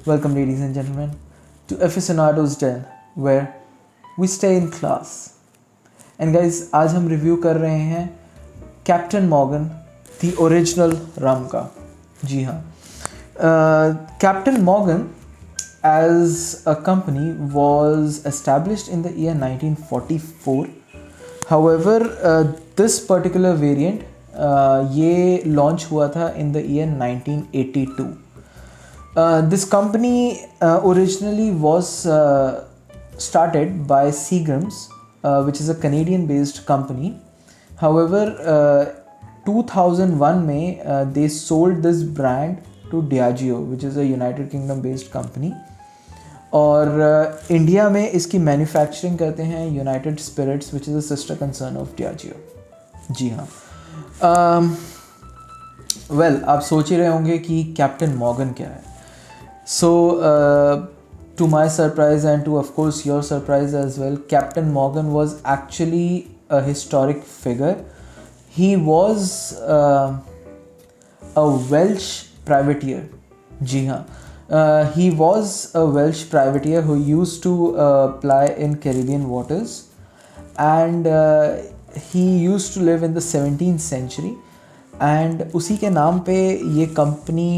Welcome, ladies and gentlemen, to Aficionado's Den, where we stay in class. And guys, आज हम review कर रहे हैं कैप्टन मॉर्गन द ओरिजिनल रम का. जी हाँ, captain Morgan as a company was established in the year 1944. However, this particular variant ये launch हुआ था in the year 1982. This company originally was started by Seagram's, which is a Canadian-based company. However, 2001 में they sold this brand to Diageo, which is a United Kingdom-based company. और India में इसकी manufacturing करते हैं United Spirits, which is a sister concern of Diageo. जी हाँ. Well, आप सोच ही रहे होंगे कि कैप्टन मॉर्गन क्या है. So to my surprise and to of course your surprise as well, Captain Morgan was actually a historic figure. He was a Welsh privateer. जी हाँ. He was a Welsh privateer who used to ply in Caribbean waters, and he used to live in the 17th century. And उसी के नाम पे ये company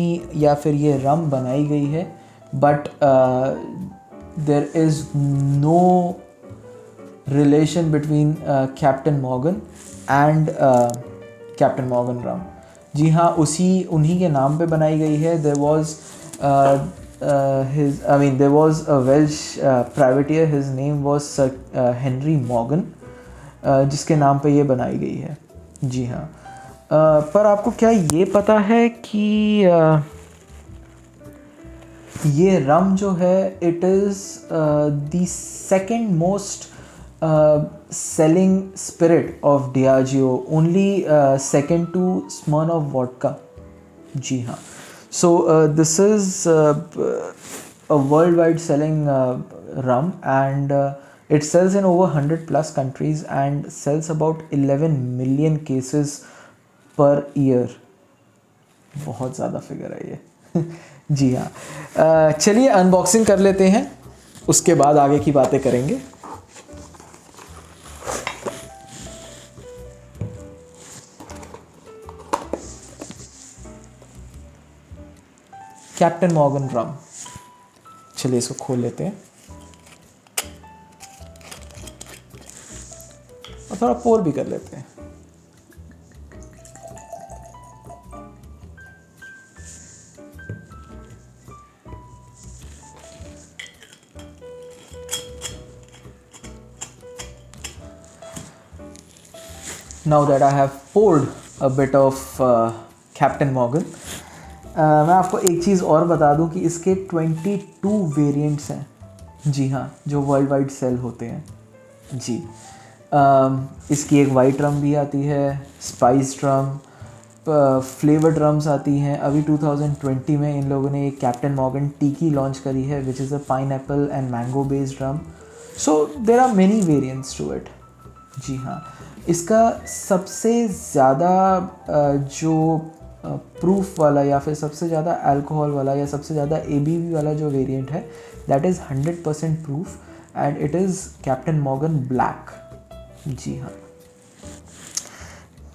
या फिर ये रम बनाई गई है. But there is no relation between Captain Morgan and Captain Morgan rum. जी हाँ, उन्हीं के नाम पे बनाई गई है. There was a Welsh privateer. His name was Sir Henry Morgan, जिसके नाम पे ये बनाई गई है. जी हाँ. पर आपको क्या ये पता है कि ये रम जो है, it is the second most selling spirit of Diageo, only second to Smirnoff vodka. जी हाँ. So this is a worldwide selling rum, and it sells in over 100 plus countries and sells about 11 million cases per year. बहुत ज़्यादा figure है ये. जी हाँ. चलिए unboxing कर लेते हैं, उसके बाद आगे की बातें करेंगे. कैप्टन मॉर्गन रम. चलिए इसको खोल लेते हैं और थोड़ा पोर भी कर लेते हैं. Now that I have poured a bit of Captain Morgan, मैं आपको एक चीज़ और बता दूं कि इसके 22 वेरिएंट्स हैं. जी हाँ, जो वर्ल्ड वाइड सेल होते हैं. जी. इसकी एक वाइट रम भी आती है, स्पाइस रम, फ्लेवर्ड रम्स आती हैं. अभी 2020 में इन लोगों ने एक कैप्टन मॉर्गन टीकी लॉन्च करी है, which is a pineapple and mango based rum. So there are many variants to it. जी हाँ. इसका सबसे ज़्यादा जो प्रूफ वाला या फिर सबसे ज़्यादा अल्कोहल वाला या सबसे ज़्यादा ABV वाला जो वेरिएंट है, that is 100% proof, and it is Captain Morgan Black. जी हाँ.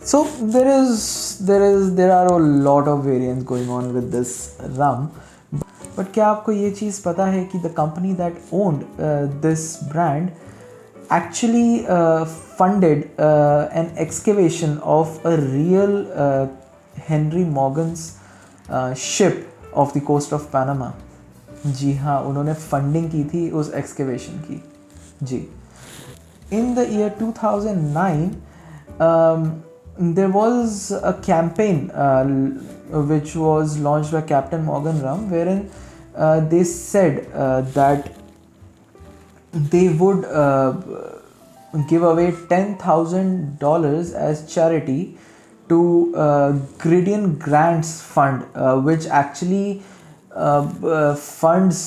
So there are a lot of variants going on with this rum. But क्या आपको ये चीज़ पता है कि the company that owned this brand actually funded an excavation of a real Henry Morgan's ship off the coast of Panama. जी हाँ, उन्होंने funding की थी उस एक्सकेवेशन की. जी. In the year 2009, there was a campaign which was launched by Captain Morgan Rum, wherein they said that they would give away $10,000 as charity to Griddian Grants Fund, which actually funds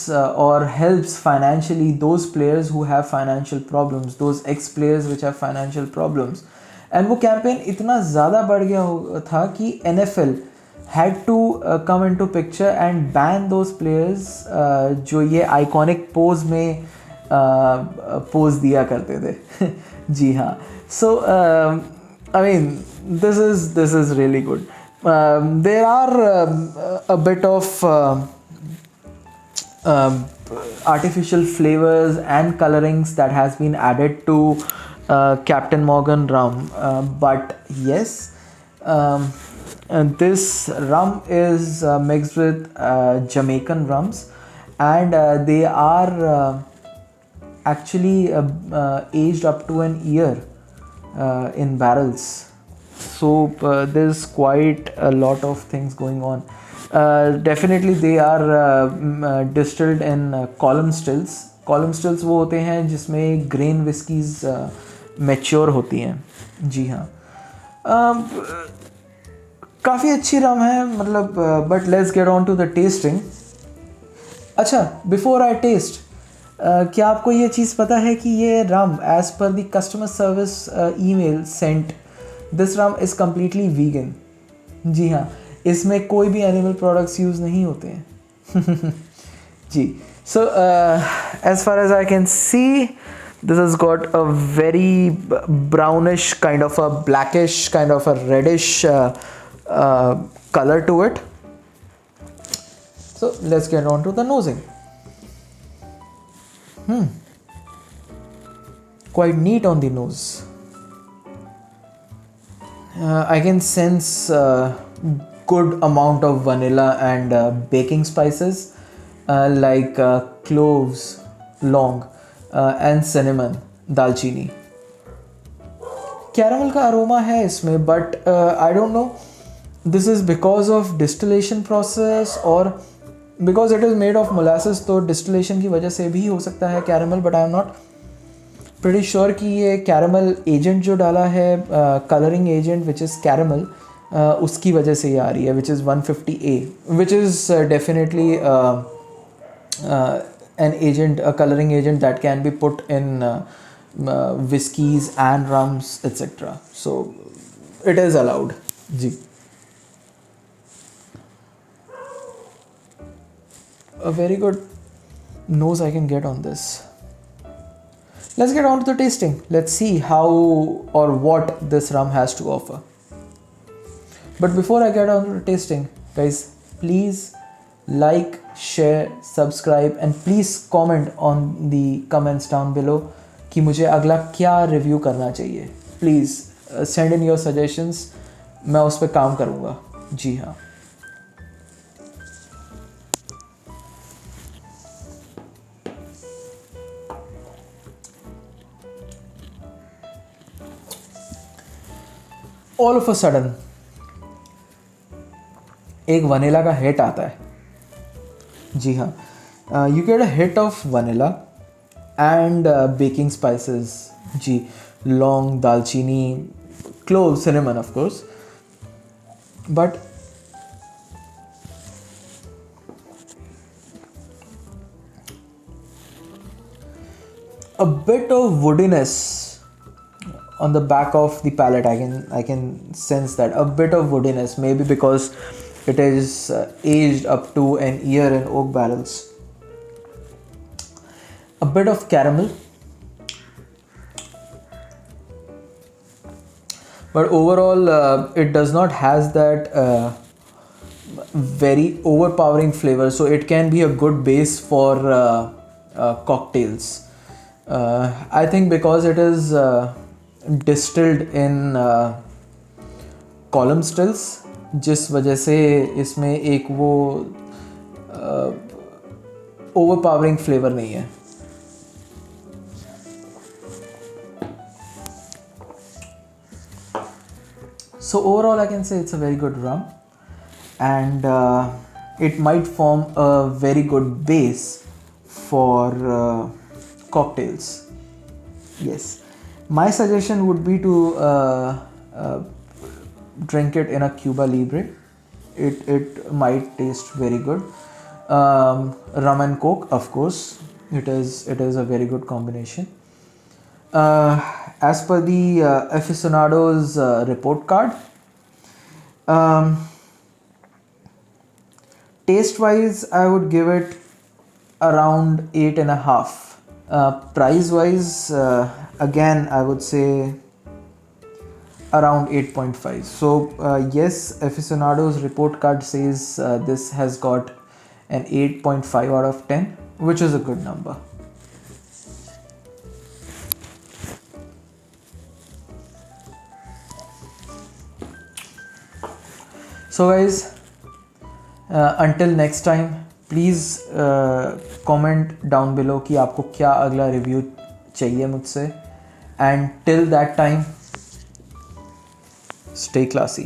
or helps financially those players who have financial problems, those ex-players which have financial problems. And वो campaign इतना ज़्यादा बढ़ गया था कि NFL had to come into picture and ban those players जो ये iconic pose में pose दिया करते थे. जी हाँ. So I mean this is really good. There are a bit of artificial flavors and colorings that has been added to Captain Morgan rum, but yes, and this rum is mixed with Jamaican rums, and they are actually aged up to an year in barrels. So there's quite a lot of things going on. Definitely they are distilled in column stills. Column stills वो होते हैं जिसमें grain whiskies mature होती हैं. जी हाँ. काफ़ी अच्छी रम है मतलब. But let's get on to the tasting. अच्छा, before I taste, क्या आपको ये चीज़ पता है कि ये रम as per the customer service email sent, this rum is completely vegan. जी हाँ, इसमें कोई भी एनिमल प्रोडक्ट्स यूज़ नहीं होते हैं. जी. So as far as I can see, this has got a very brownish, kind of a blackish, kind of a reddish color to it. So let's get on to the nosing. Quite neat on the nose. I can sense good amount of vanilla and baking spices like cloves, long, and cinnamon, दालचीनी. Caramel का aroma है इसमें, but I don't know, this is because of distillation process or because it is made of molasses, तो distillation की वजह से भी हो सकता है caramel, but I am not pretty sure कि ये कैरामल एजेंट जो डाला है, colouring agent which is caramel, उसकी वजह से ये आ रही है, which is 150A, which is definitely an agent, a coloring agent that can be put in whiskies and rums, etc. So it is allowed. जी. A very good nose I can get on this. Let's get on to the tasting. Let's see how or what this rum has to offer. But before I get on to the tasting, guys, please like, share, subscribe, and please comment on the comments down below कि मुझे अगला क्या review करना चाहिए. Please send in your suggestions. मैं उस पर काम करूँगा. जी हाँ. All of a sudden एक वनीला का हिट आता है. जी हाँ. You get a hit of vanilla and baking spices. Ji. Long, दालचीनी, cloves, cinnamon of course. But a bit of woodiness on the back of the palate. I can sense that a bit of woodiness, maybe because it is aged up to an year in oak barrels. A bit of caramel, but overall it does not has that very overpowering flavor, so it can be a good base for cocktails. I think because it is distilled in column stills, जिस वजह से इसमें एक वो overpowering flavor नहीं है. So overall I can say it's a very good rum, and it might form a very good base for cocktails. Yes, my suggestion would be to drink it in a Cuba Libre. It might taste very good. Rum and Coke, of course, it is a very good combination. As per the aficionados report card, taste wise, I would give it around 8.5. Price wise, again I would say around 8.5. So yes, Aficionado's report card says this has got an 8.5 out of 10, which is a good number. So guys, until next time, please comment down below कि आपको क्या अगला review चाहिए मुझसे, and till that time, stay classy.